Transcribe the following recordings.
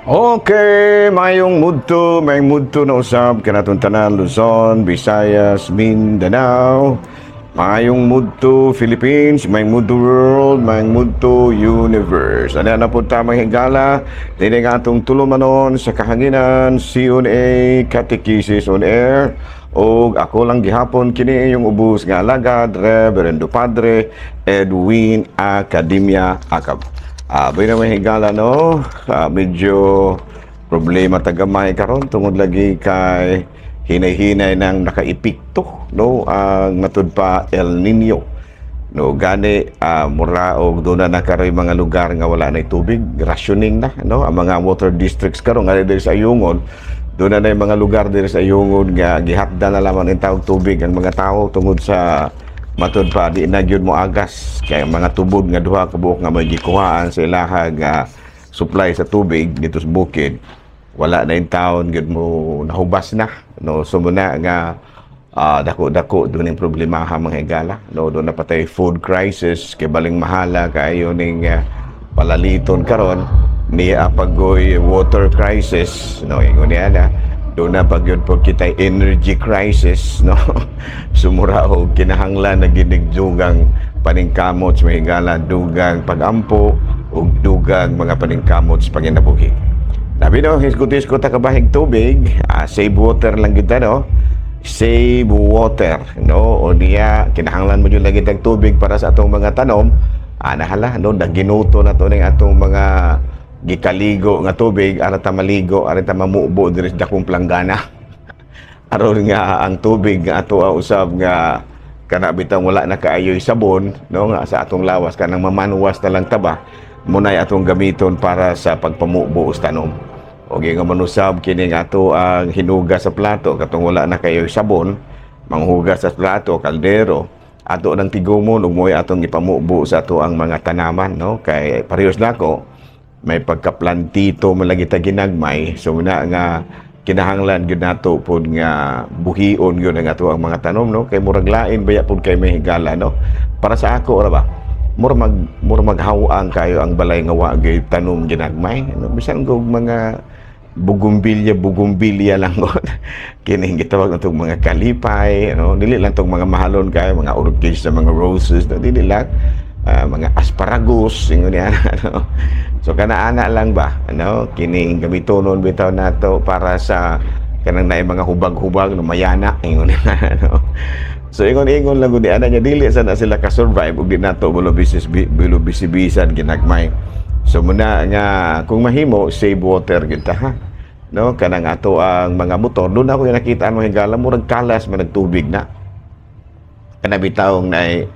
Okay, mayong mudto na usab kanatong tanan Luzon, Visayas, Mindanao. Mayong mudto Philippines, mayong mudto world, mayong mudto universe. Ano na po tamang higala, dili nga atong tulumanon sa kahanginan, CONA Catechesis on Air. O ako lang gihapon kini yung ubos nga alagad, Reverendo Padre Edwin Academia Acab. Abay na may higala no, medyo problema tagamay karon tungod lagi kay hinay-hinay ng nakaipikto no ang matud pa El Nino no gani mura og doon na nakaroy mga lugar nga wala na tubig, rationing na no ang mga water districts karon nga diri sa Ayungon. Doon na mga lugar diri sa Ayungon nga gihatda na lamang ang tawag tubig ang mga tao tungod sa matud pa di na gyud mo agas kay mga tubod nga duha ka buok nga may gikuhaan sa ilaha nga supply sa tubig dito sa bukid wala na in taon gyud mo nahubas na no so muna nga dako-dako doon yung problema ha mga higala no doon na patay food crisis kay baling mahala kayo ning palaliton karon niya pagoy water crisis no ingon niya na doon na pagyod po kita energy crisis no sumura o kinahanglan na ginigdugang paningkamot sa mahigala dugang pagampo o dugang mga paningkamot sa panginabuhi. Nabi no hisgutis ko ta kabahig tubig save water lang kita no save water no o niya kinahanglan mo yung lagi tag tubig para sa atong mga tanom nahala no naginuto na to ning atong mga gikaligo nga tubig ara ta maligo ara ta mamubo diri sa dakong planggana aron nga ang tubig nga ato usab nga kana bitang wala na kaayoy sabon no nga sa atong lawas kanang mamanuwas na lang taba munay atong gamiton para sa pagpamubo sa tanom o nga manusab kini nga ato ang hinugas sa plato katong wala na kaayoy sabon manghugas sa plato kaldero ato nang tigumon ug moy atong ipamubo sa ato ang mga tanaman no kay parehas nako may pagkaplantito malagi ta ginagmay so na nga kinahanglan gyud nato pud nga buhion gyud ang ato ang mga tanom no kay murag lain baya pud kay may higala no para sa ako ra ba murag maghawang kayo ang balay nga wa gyud tanom ginagmay no bisan gog mga bugumbilya lang gud kini gitawag natong mga kalipay no dili lang tong mga mahalon kayo mga orchids sa mga roses no dili lang mga asparagus ingon niya ano so kana-ana lang ba ano kining gamitonon bitaw nato para sa kanang naay mga hubag-hubag no mayana ingon niya ano so ingon lang gud ana nya dili sa na sila ka survive ug di nato bulo bisibisan ginagmay so muna nga kung mahimo save water gid ta ha no kanang ato ang mga motor doon ako yung nakita mo higala murag kalas man nagtubig na kana bitawng naay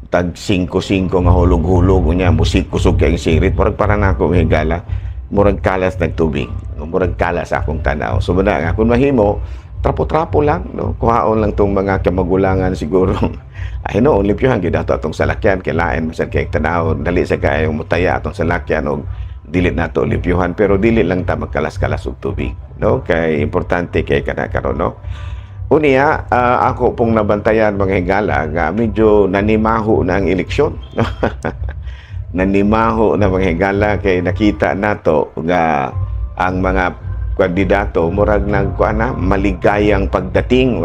tag 5-5 nga hulog-hulog unya musik kusog kay sirit para nako higala murag kalas nagtubig murag kalas akong tanaw so muna nga kun mahimo trapo-trapo lang no kuhaon lang tong mga kamagulangan siguro ay no limpyohan gid ato atong salakyan kay lain bisan kay tanaw dali sa kay mutaya atong salakyan og dili nato limpyohan pero dili lang ta magkalas-kalas og tubig no kay importante kay kana karon no. Unya, ako pong nabantayan mga higala nga medyo nanimaho na ang eleksyon. Nanimaho na mga higala kay nakita nato nga ang mga kandidato murag nagkuana maligayang pagdating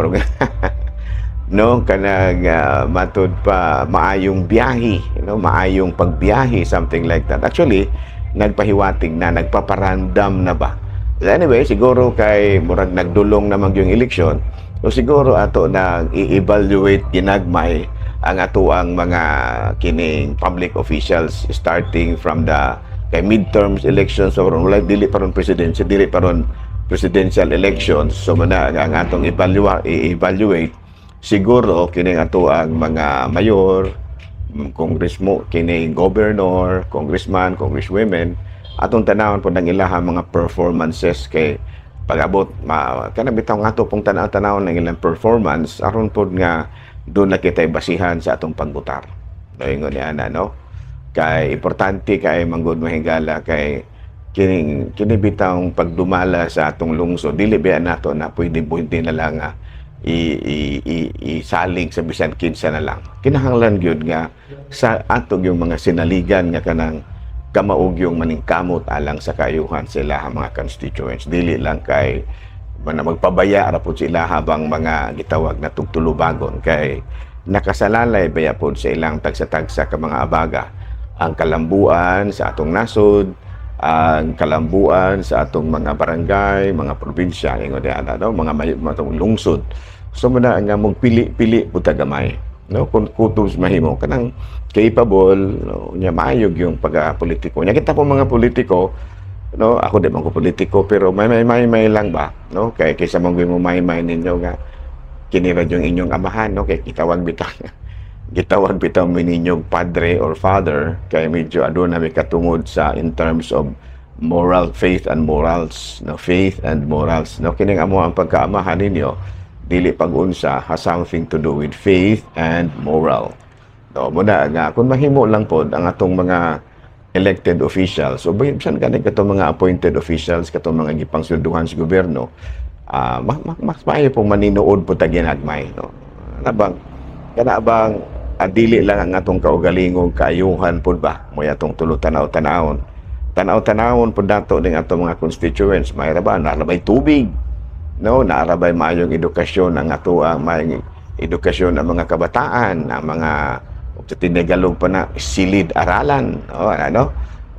no kanang matud pa maayong biyahe no maayong pagbiyahe something like that. Actually, nagpahiwatig na nagpaparandam na ba. Anyway, siguro kay murag nagdulong namang yung eleksyon. So siguro ato na i-evaluate ginagmay ang ato ang mga kining public officials starting from the kay midterms elections so wala dili paron presidential dili paron presidential elections so muna ang atong i-evaluate siguro kining ato ang mga mayor, congressman, kining governor, congressman, congresswomen atong tanawon po ng ilaha mga performances kay pag-abot kana bitaw nga ato pong tanaw ng ilang performance aron pod nga doon na kita basihan sa atong pagbutar ingon niya na no kay importante kay manggod mahigala kay kini bitaw pagdumala sa atong lungsod dili ba nato na pwede na lang isalig sa bisan kinsa na lang kinahanglan gyud nga sa ato yung mga sinaligan nga kanang kamaug yung maningkamot alang sa kaayuhan sila ang mga constituents, dili lang kay magpabaya ra pud sila habang mga gitawag na tugtulubagon kay nakasalalay baya pod sa ilang tagsa-tagsa ka mga abaga ang kalambuan sa atong nasod, ang kalambuan sa atong mga barangay, mga probinsya, ingon diana no, mga matong lungsod. So muna nga mong pili-pili pud ta gamay, no, kung kutos mahimo kanang capable, no, nya maayog yung pagka-politiko. Nya kita po mga politiko, no, ako di man ko politiko pero may lang ba, no, kay kaysa mo may ninyo nga kinira yung inyong amahan, no, kay gitawag bitaw mo ninyong padre or father kay medyo aduna may katungod sa in terms of moral faith and morals, no, faith and morals, no, kining amo ang pagkaamahan ninyo dili pag-unsa has something to do with faith and moral. No, muna nga kung mahimo lang pod ang atong mga elected officials, so bisan ganing katong mga appointed officials, katong mga gipangsweldohan sa gobyerno, mas maayo pong maninuod po ta ginagmay, no, kana bang dili lang ang atong kaugalingong kaayuhan pod ba mo atong tulo tanaw-tanawon pod dato ning atong mga constituents, may ra ba narabay tubig, no, narabay maayong edukasyon ang ato ang may edukasyon ang mga kabataan, ang mga sa tinagalog pa na silid aralan, ano,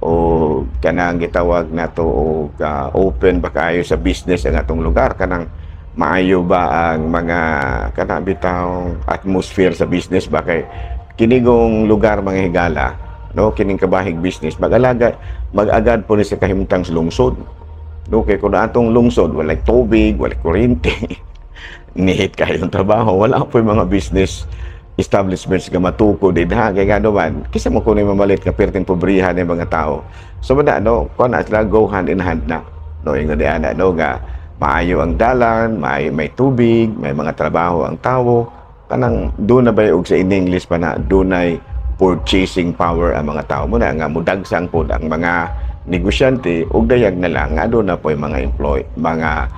o kanang gitawag nato og open ba kayo sa business ang atong lugar, kanang maayo ba ang mga kanang bitaw atmosphere sa business ba kay kinigong lugar mga higala, no, kining kabahig business mag-agad po ni sa kahimtang lungsod, no, kay kung atong lungsod walay tubig, walay kuryente nihit kayo trabaho, wala po yung mga business establishments nga matuko din ha, kaya nga naman kisa mo kunin mamalit ka perting pobrihan ng mga tao. So muna no, kung na sila go hand in hand na, no, yung diana no, nga maayo ang dalan, may tubig, may mga trabaho ang tao, kanang doon na ba yung sa in English pa na dunay purchasing power ang mga tao, muna nga mudagsang po ang mga negosyante ug dayag na lang nga doon na po yung mga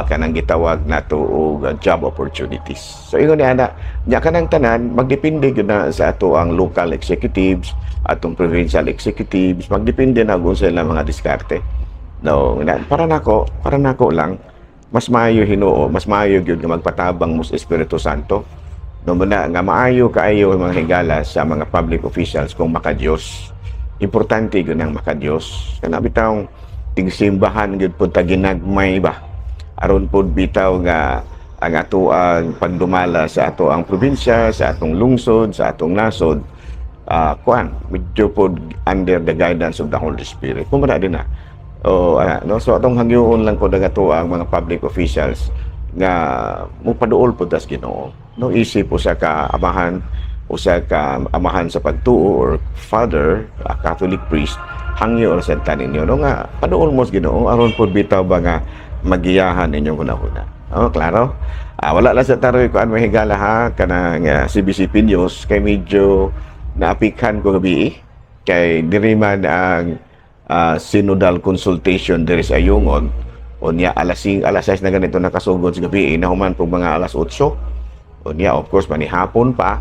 kanang gitawag nato og job opportunities. So ingon niya nya kanang tanan magdepende gyud na sa ato ang local executives, atong provincial executives, magdepende na kung sila mga diskarte. No, para nako lang mas maayo Hinoo, mas maayo gyud nga magpatabang mo sa Espiritu Santo. No, muna nga maayo kaayo mga higala sa mga public officials kung makadiyos. Importante gyud ang makadiyos. Kana bitaw tigsimbahan gyud pud ta ginagmay ba aron pod bitaw nga ang ato ang pagdumala sa ato ang probinsya, sa atong lungsod, sa atong nasod, medyo pod under the guidance of the Holy Spirit. Kumara din na. No, so atong hangyoon lang ko nga to ang mga public officials nga mupaduol pod tas Ginoo. No, isip po sa kaamahan o sa kaamahan sa pagtuo or father, a Catholic priest, hangyo or sa taninyo. No nga paduol mo sa Ginoo aron pod bitaw ba nga magiyahan ninyong kuna-kuna. Klaro? Wala lang sa taroy ko may higala ha, kanang CBCP News, kay medyo naapikhan ko gabi kay diri man ang synodal consultation diri sa Ayungon, o niya alas 6 na ganito nakasugod sa gabi, nahuman po mga alas 8, o niya of course manihapon pa,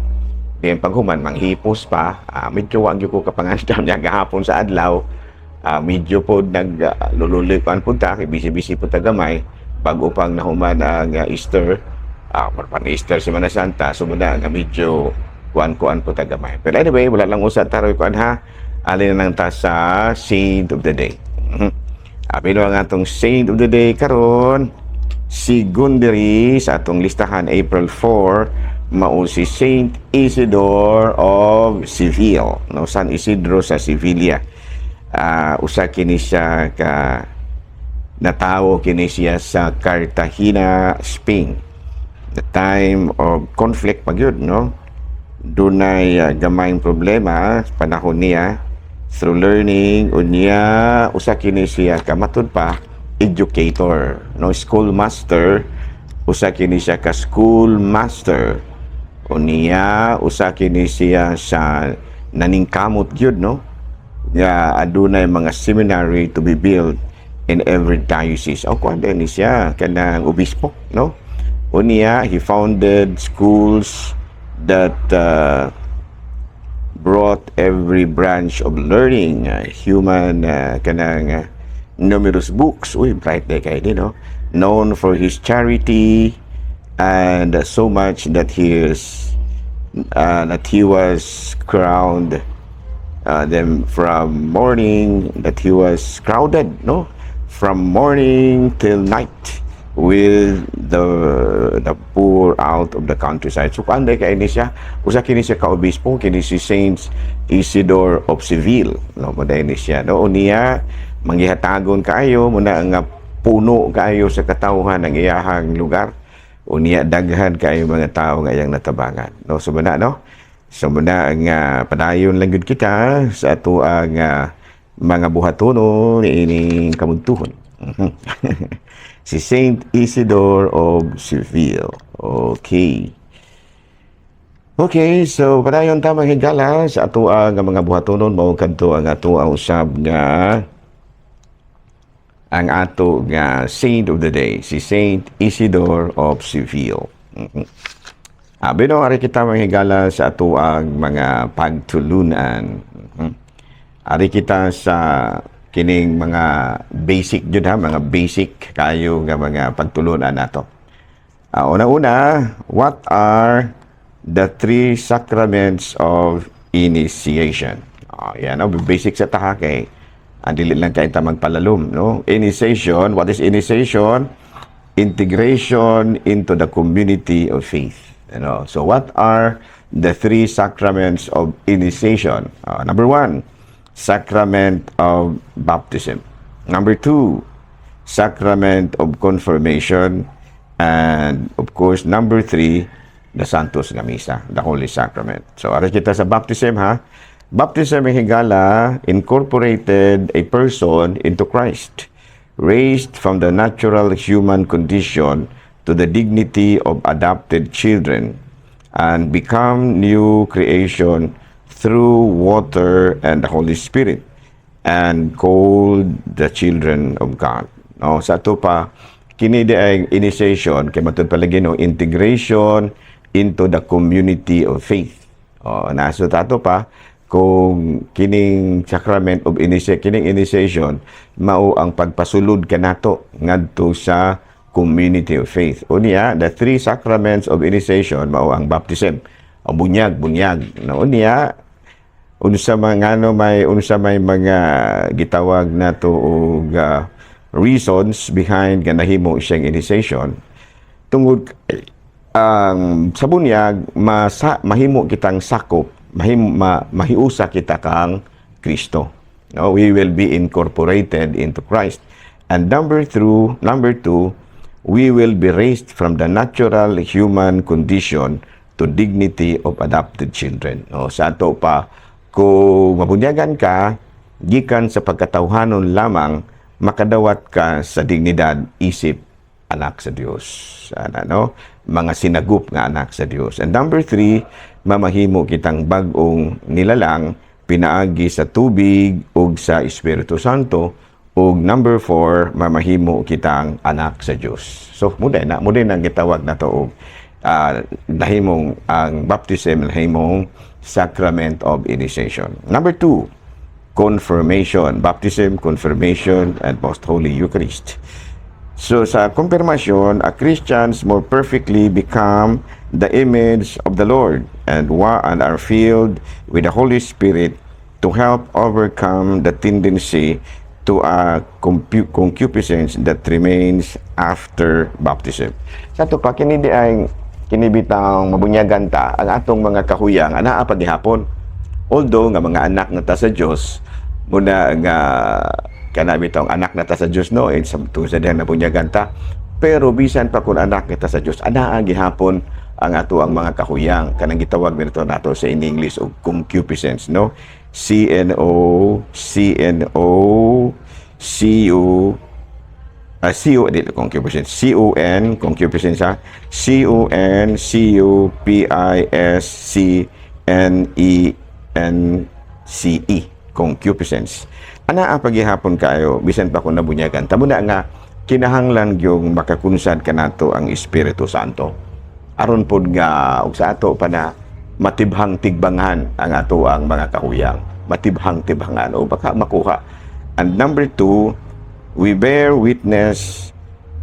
diyan paghuman manghipos pa, medyo wag ko kapangandam niya gahapon sa adlaw. Medyo po naglululipan po ta, bisi-bisi po ta gamay, bago pang nahuman ang Easter, Easter Semana Santa, sumuna nga medyo kuan-kuan po ta gamay. Pero anyway, wala lang usap taroy kuan ha, alin na lang ta sa Saint of the Day. Pero ang atong Saint of the Day karon, secondary sa atong listahan April 4, mao si Saint Isidore of Seville, no, San Isidro sa Sevilla. Usa kini siya ka natawo kini siya sa Cartagena, Spain. The time of conflict pagyud, no, dunay gamayng problema panahon niya. Through learning unya usa kini siya ka matud pa educator, no, school master. Usa kini siya ka school master unya usa kini siya sa naningkamot gyud, no, nga adunay mga seminary to be built in every diocese. O kuan din siya kanang obispo, no, unya he founded schools that brought every branch of learning, human, kanang numerous books. Uy, bright day kayo din, no? Known for his charity, and so much that he was crowned them from morning, that he was crowded, no, from morning till night with the poor out of the countryside. So kanday kay ni siya, usa kini siya ka obispo, kini si Saint Isidore of Seville, no, maday ni siya, no, niya manggihatagon kaayo muna nga puno kaayo sa katawhan ng iyahang lugar. Unya daghan kaayo mga tao nga iyang natabangan, no, so muna, no, so muna nga padayon lang gud kita sa ato ang mga buhatono ni ining kamuntuhon. Si Saint Isidore of Seville. Okay. Okay, so padayon ta mga higala sa ato ang mga buhatonon, mao kadto ang ato ang usab nga ang ato nga saint of the day, si Saint Isidore of Seville. Abi no, ari kita mga higala sa ato ang mga pagtulunan. Ari kita sa kining mga basic jud ha, mga basic kayo nga mga pagtulunan nato. Una-una, what are the three sacraments of initiation? Yan, no? Basic sa taha kay andili lang kayo ta magpalalom, no? Initiation, what is initiation? Integration into the community of faith. You know? So what are the three sacraments of initiation? Number one, sacrament of baptism. Number two, sacrament of confirmation. And of course, number three, the Santos nga Misa, the Holy Sacrament. So, aras kita sa baptism, ha? Baptism ay higala incorporated a person into Christ, raised from the natural human condition to the dignity of adopted children, and become new creation through water and the Holy Spirit, and called the children of God. No, sa ito pa, kini ay initiation, kay matod palagi no, integration into the community of faith. Naso tato pa, kung kining sacrament of initiation, mao ang pagpasulod kanato ngadto sa community of faith. Unya, the three sacraments of initiation, mao ang baptism, ang bunyag. No, unya, unsa may mga gitawag nato og reasons behind nga nahimo siyang initiation tungod sa bunyag mahimo kitang sakop, mahiusa kita kang Kristo. No, we will be incorporated into Christ. And number two, we will be raised from the natural human condition to dignity of adopted children. No, sa ato pa, kung mabunyagan ka, gikan sa pagkatawhanon lamang, makadawat ka sa dignidad isip anak sa Dios. No? Mga sinagup nga anak sa Dios. And number three, mamahimo kitang bag-ong nilalang, pinaagi sa tubig ug sa Espiritu Santo. Ug number four, mamahimo kitang anak sa Dios. So, muday na ang gitawag na to og nahimong ang baptism, nahimong sacrament of initiation. Number two, confirmation. Baptism, confirmation, and Most Holy Eucharist. So sa confirmation, Christians more perfectly become the image of the Lord and are filled with the Holy Spirit to help overcome the tendency to concupiscence that remains after baptism. Sa ito pa, kinibitang mabunyagan ta ang atong mga kahuyang anaa paghihapon. Although nga mga anak na ta sa Dios, muna nga kanami tong anak na ta sa Dios, no, sa diyan na bunyagan ta, pero bisan pa kun anak kita sa Dios, anaa gihapon ang ato ang mga kahuyang, kanang gitawag nito nato sa in English og concupiscence, no, concupiscence, concupiscence. Ana paghihapon kayo bisan pa kun nabunyagan. Tamo na nga kinahanglan yung makakunsad kanato ang Espiritu Santo. Aron pod nga og sa ato pa na matibhang tigbangan ang ato ang mga kahuyang. Matibhang tibhangan o baka makuha. And number 2, we bear witness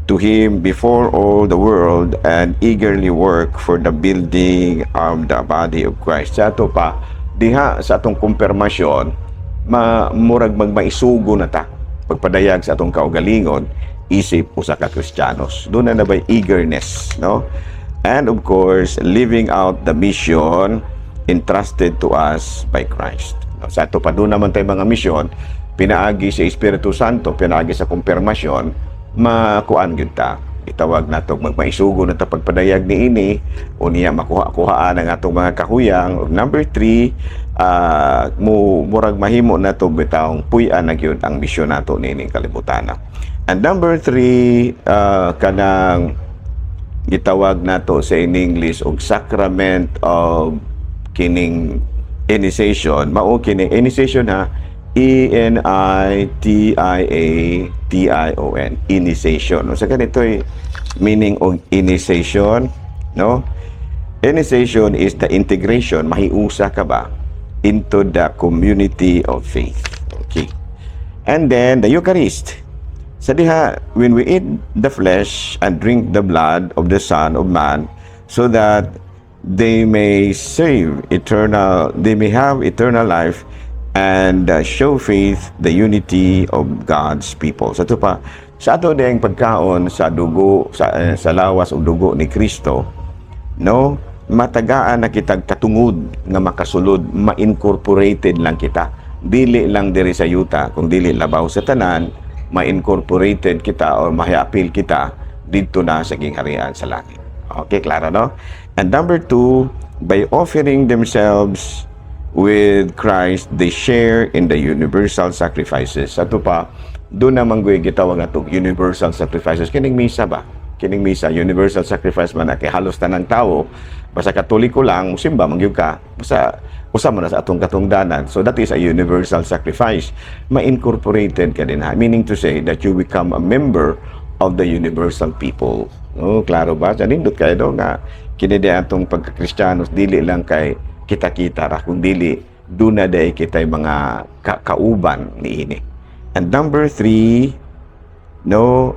to Him before all the world and eagerly work for the building of the body of Christ. Sa ato pa, diha sa atong kumpirmasyon, murag magmaisugo na ta. Pagpadayag sa atong kaugalingon, isip usa ka Kristiyanos. Doon na nabay eagerness, no? And of course, living out the mission entrusted to us by Christ. No? Sa ato pa, doon naman tayo mga misyon, pinaagi sa Espiritu Santo, pinaagi sa kumpirmasyon, makuan gyud ta. Itawag nato magmaisugo na ta pagpadayag ni ini o niya makuha-kuhaan ang atong mga kahuyang. Number 3, murag mahimo nato bitawng puy-an na gyud ang misyon nato nining kalibutan. And number 3, kanang gitawag nato sa in English og sacrament of kining initiation. Mao kining initiation ha, E-N-I-T-I-A-T-I-O-N, initiation. So ganito'y meaning of initiation, no? Initiation is the integration, mahiusa ka ba, into the community of faith. Okay. And then the Eucharist. Sa diha, when we eat the flesh and drink the blood of the Son of Man, so that they may have eternal life, and show faith, the unity of God's people. Sa ito pa, sa ato ding pagkaon sa dugo, sa lawas o dugo ni Kristo, no, matagaan na kitag katungod nga makasulod, ma-incorporated lang kita. Dili lang diri sa yuta, kung dili labaw sa tanan, ma-incorporated kita o mahiapil kita dito na sa gingharian sa langit. Okay, klaro, no? And number 2, by offering themselves with Christ, they share in the universal sacrifices. Ato pa, doon naman gitawag na itong universal sacrifices. Kining misa ba? Kining misa, universal sacrifice man na kay halos tanang tao, basta katoliko lang, musimba, mangyug ka, basta usama na sa atong katungdanan. So that is a universal sacrifice. Ma-incorporated ka din ha. Meaning to say that you become a member of the universal people. Oh, klaro ba? Sa nindot kayo do nga, kinide atong pagka-Kristiyanos, dili lang kay kita-kita ra, kung dili doon na day kita'y mga kauban ni ini. And number 3, no,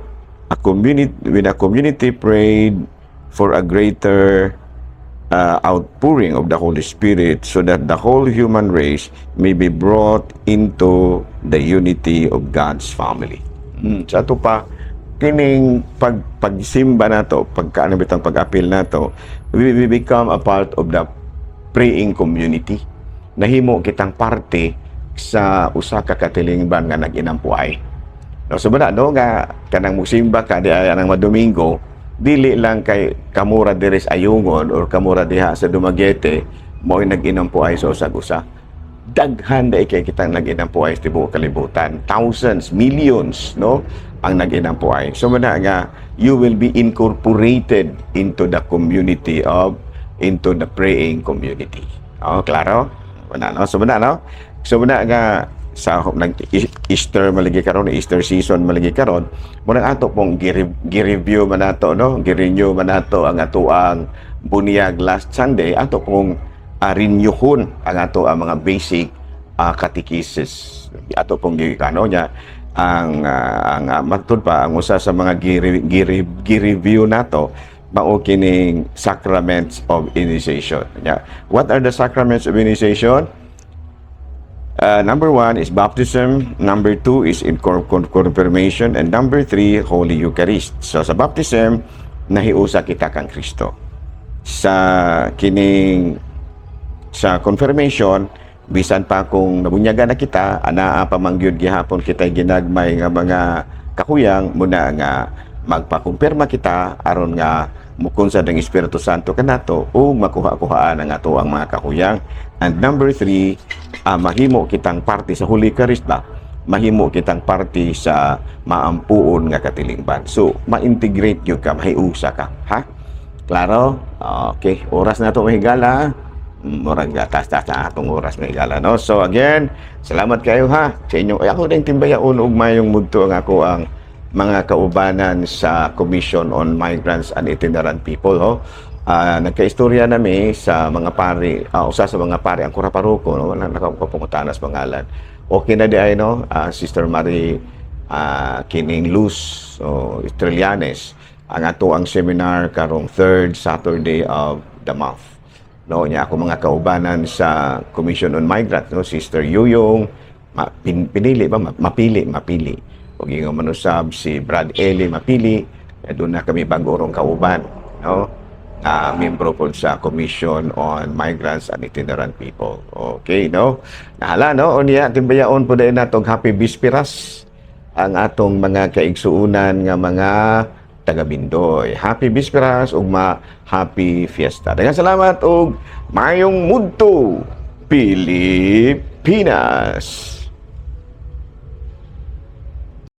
when a community prayed for a greater outpouring of the Holy Spirit, so that the whole human race may be brought into the unity of God's family. Sa ito pa, kining pagsimba nato, bitang pag-apil nato, we become a part of the praying community. Nahimo kitang parte sa usa ka katilingban nga nag-inampuay. No, subana no nga kanang musimba ka di ay nang Domingo, dili lang kay kamura diri sa Ayungon or kamura diha sa Dumaguete mo nag-inampuay sa usag-usa. Daghan dai kay kitang nag-inampuay sa tibuok kalibutan. Thousands, millions, no, ang nag-inampuay. So muna nga you will be incorporated into the community into the praying community. Oh, klaro? Wala, no? So, wala, no? So, wala nga sa Easter malagi karon, Easter season malagi karon, muna ato pong gi-review man nato, no? Gi-renew man nato ang ato ang bunyag last Sunday, ato pong renewhon ang ato ang mga basic catechesis. Ato pong gikano nya ang matud pa ang usa sa mga gi-review nato mao kining sacraments of initiation. Yeah. What are the sacraments of initiation? Number 1 is baptism, number 2 is confirmation, and number 3, Holy Eucharist. So sa baptism, nahiusa kita kang Kristo. Sa confirmation, bisan pa kung nabunyagan na kita, anaa pa mangyud gihapon kita ginagmay nga mga kakuyang muna nga magpakumpirma kita aron nga mukunsad ang Espiritu Santo kanato o makuha-kuhaan ang ato ang mga kakuyang. And number 3, mahimo kitang parte sa Holy Eucharist ba? Mahimo kitang parte sa maampuon nga katilingban. So, ma-integrate yun ka, mahiusa ka. Ha? Klaro? Okay. Oras na ito mahigala. Murag tas-tas na atong oras mahigala. No? So, again, salamat kayo ha. Sa inyo. Ako din timbayaon ug mayong mudto ang ako ang mga kaubanan sa Commission on Migrants and Itinerant People. nagkaistorya nami sa mga pari, usa sa mga pari ang Kuraparuko, no, wala nakapungutanas pangalan. Okay na di ay no, Sister Marie Kining Luz o Estrelianes ang ato ang seminar karong third Saturday of the month. No, niya ako mga kaubanan sa Commission on Migrants, no, Sister Yuyong, pinili ba mapili. Og yung manusab si Brad Eli mapili, doon na kami bagorong kauban, no? Membro po sa Commission on Migrants and Itinerant People. Okay, no? Nahala, no? O niya, timbayaon po dahil natong Happy Bispiras ang atong mga kaigsuunan nga mga taga-Bindoy. Happy Bispiras ug happy fiesta. Daghang salamat ug mayong mudto Pilipinas.